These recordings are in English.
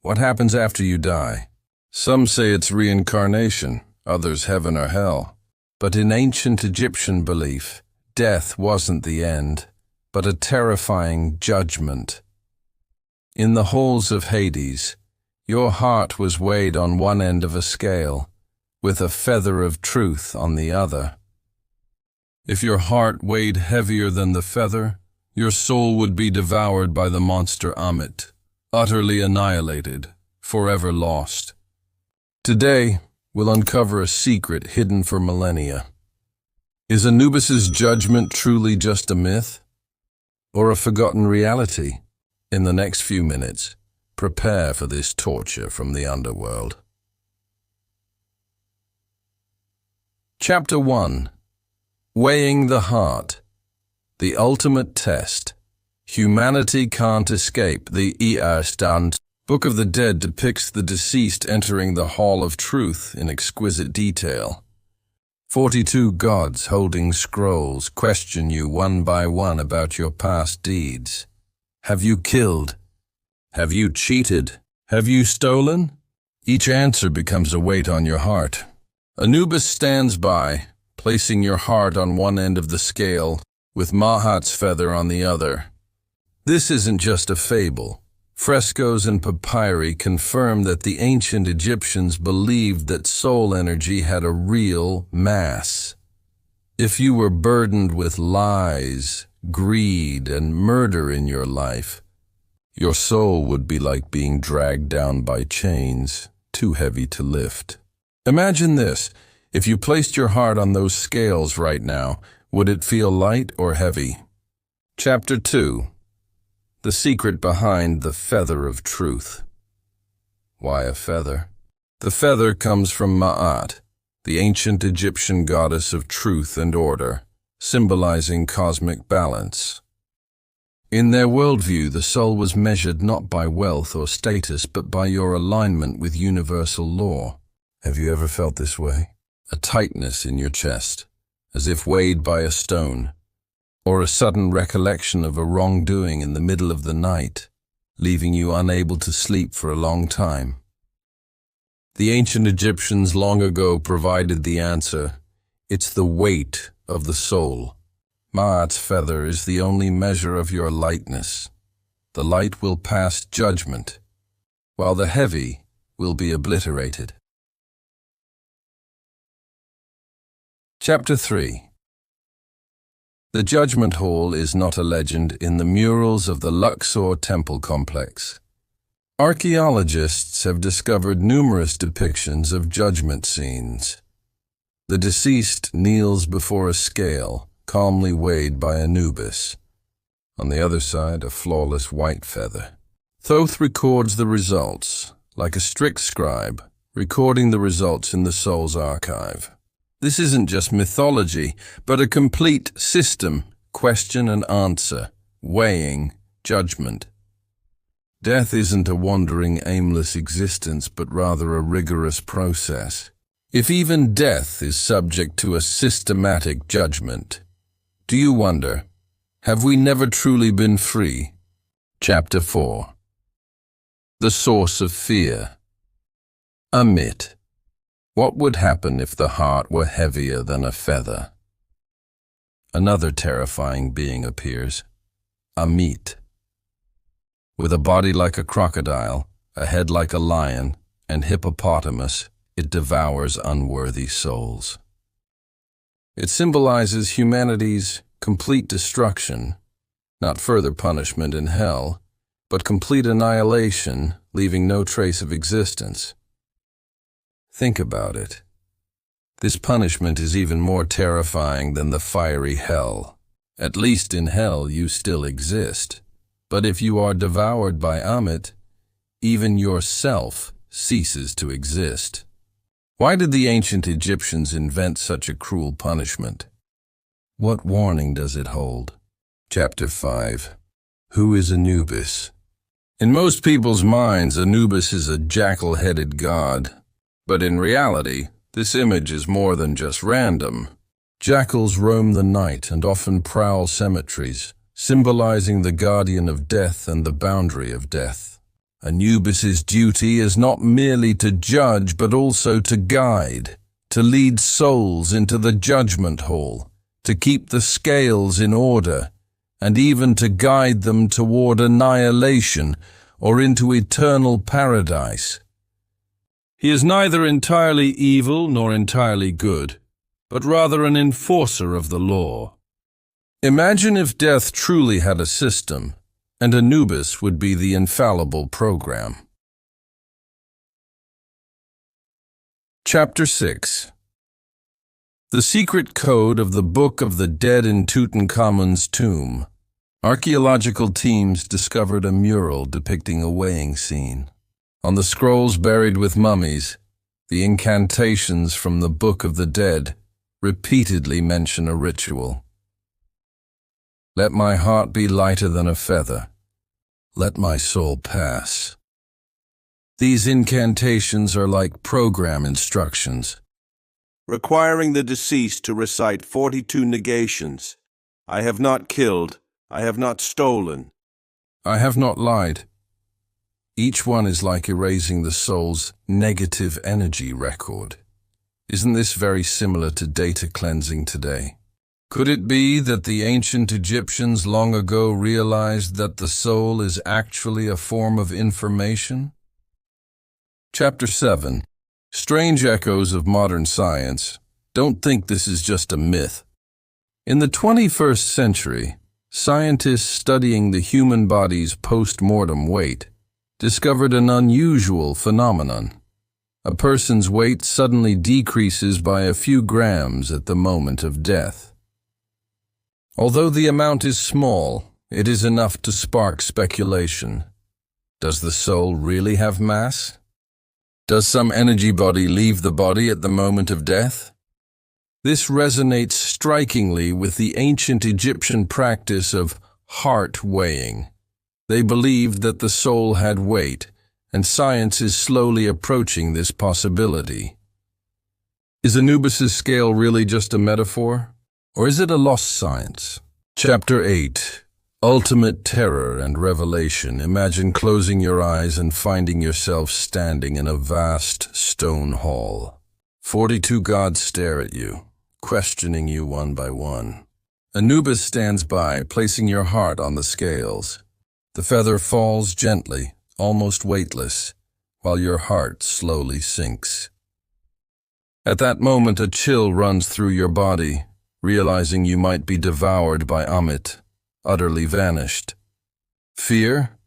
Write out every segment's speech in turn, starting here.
What happens after you die? Some say it's reincarnation, others heaven or hell. But in ancient Egyptian belief, death wasn't the end, but a terrifying judgment. In the halls of Hades, your heart was weighed on one end of a scale, with a feather of truth on the other. If your heart weighed heavier than the feather, your soul would be devoured by the monster Amit, utterly annihilated, forever lost. Today, we'll uncover a secret hidden for millennia. Is Anubis's judgment truly just a myth, or a forgotten reality? In the next few minutes, prepare for this torture from the underworld. Chapter 1. Weighing the Heart. The ultimate test. Humanity can't escape the eerie. Book of the Dead depicts the deceased entering the Hall of Truth in exquisite detail. 42 gods holding scrolls question you one by one about your past deeds. Have you killed? Have you cheated? Have you stolen? Each answer becomes a weight on your heart. Anubis stands by, placing your heart on one end of the scale, with Mahat's feather on the other. This isn't just a fable. Frescoes and papyri confirm that the ancient Egyptians believed that soul energy had a real mass. If you were burdened with lies, greed, and murder in your life, your soul would be like being dragged down by chains, too heavy to lift. Imagine this: if you placed your heart on those scales right now, would it feel light or heavy? Chapter 2. The secret behind the feather of truth. Why a feather? The feather comes from Ma'at, the ancient Egyptian goddess of truth and order, symbolizing cosmic balance. In their worldview, the soul was measured not by wealth or status, but by your alignment with universal law. Have you ever felt this way? A tightness in your chest, as if weighed by a stone, or a sudden recollection of a wrongdoing in the middle of the night, leaving you unable to sleep for a long time. The ancient Egyptians long ago provided the answer. It's the weight of the soul. Ma'at's feather is the only measure of your lightness. The light will pass judgment, while the heavy will be obliterated. Chapter 3. The Judgment Hall is not a legend in the murals of the Luxor temple complex. Archaeologists have discovered numerous depictions of judgment scenes. The deceased kneels before a scale, calmly weighed by Anubis. On the other side, a flawless white feather. Thoth records the results, like a strict scribe, recording the results in the soul's archive. This isn't just mythology, but a complete system: question and answer, weighing, judgment. Death isn't a wandering, aimless existence, but rather a rigorous process. If even death is subject to a systematic judgment, do you wonder, have we never truly been free? Chapter 4. The source of fear. Amit. What would happen if the heart were heavier than a feather? Another terrifying being appears, Amit. With a body like a crocodile, a head like a lion, and hippopotamus, it devours unworthy souls. It symbolizes humanity's complete destruction, not further punishment in hell, but complete annihilation, leaving no trace of existence. Think about it. This punishment is even more terrifying than the fiery hell. At least in hell you still exist. But if you are devoured by Amit, even yourself ceases to exist. Why did the ancient Egyptians invent such a cruel punishment? What warning does it hold? Chapter 5. Who is Anubis? In most people's minds, Anubis is a jackal-headed god. But in reality, this image is more than just random. Jackals roam the night and often prowl cemeteries, symbolizing the guardian of death and the boundary of death. Anubis's duty is not merely to judge but also to guide, to lead souls into the judgment hall, to keep the scales in order, and even to guide them toward annihilation or into eternal paradise. He is neither entirely evil nor entirely good, but rather an enforcer of the law. Imagine if death truly had a system, and Anubis would be the infallible program. Chapter 6. The secret code of the Book of the Dead in Tutankhamun's tomb. Archaeological teams discovered a mural depicting a weighing scene. On the scrolls buried with mummies, the incantations from the Book of the Dead repeatedly mention a ritual. Let my heart be lighter than a feather. Let my soul pass. These incantations are like program instructions, requiring the deceased to recite 42 negations. I have not killed. I have not stolen. I have not lied. Each one is like erasing the soul's negative energy record. Isn't this very similar to data cleansing today? Could it be that the ancient Egyptians long ago realized that the soul is actually a form of information? Chapter 7. Strange echoes of modern science. Don't think this is just a myth. In the 21st century, scientists studying the human body's post-mortem weight discovered an unusual phenomenon. A person's weight suddenly decreases by a few grams at the moment of death. Although the amount is small, it is enough to spark speculation. Does the soul really have mass? Does some energy body leave the body at the moment of death? This resonates strikingly with the ancient Egyptian practice of heart weighing. They believed that the soul had weight, and science is slowly approaching this possibility. Is Anubis's scale really just a metaphor, or is it a lost science? Chapter 8. Ultimate terror and revelation. Imagine closing your eyes and finding yourself standing in a vast stone hall. 42 gods stare at you, questioning you one by one. Anubis stands by, placing your heart on the scales. The feather falls gently, almost weightless, while your heart slowly sinks. At that moment, a chill runs through your body, realizing you might be devoured by Amit, utterly vanished. Fear?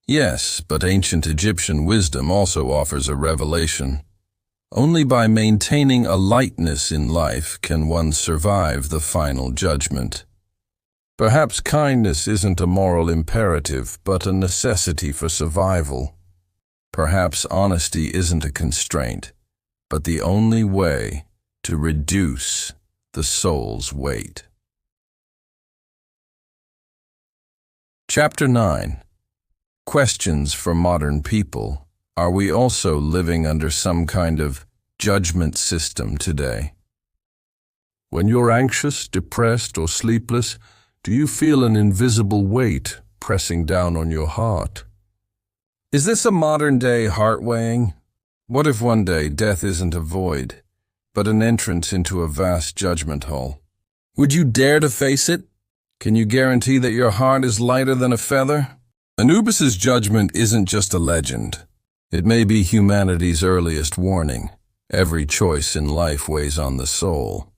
Yes, but ancient Egyptian wisdom also offers a revelation. Only by maintaining a lightness in life can one survive the final judgment. Perhaps kindness isn't a moral imperative, but a necessity for survival. Perhaps honesty isn't a constraint, but the only way to reduce the soul's weight. Chapter 9. Questions for modern people. Are we also living under some kind of judgment system today? When you're anxious, depressed, or sleepless, do you feel an invisible weight pressing down on your heart? Is this a modern-day heart weighing? What if one day death isn't a void, but an entrance into a vast judgment hall? Would you dare to face it? Can you guarantee that your heart is lighter than a feather? Anubis's judgment isn't just a legend. It may be humanity's earliest warning. Every choice in life weighs on the soul.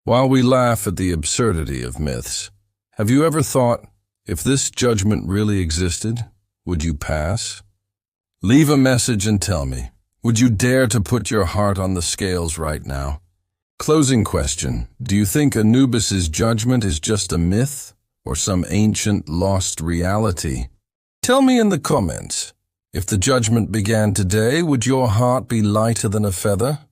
While we laugh at the absurdity of myths, have you ever thought, if this judgment really existed, would you pass? Leave a message and tell me, would you dare to put your heart on the scales right now? Closing question. Do you think Anubis's judgment is just a myth or some ancient lost reality? Tell me in the comments. If the judgment began today, would your heart be lighter than a feather?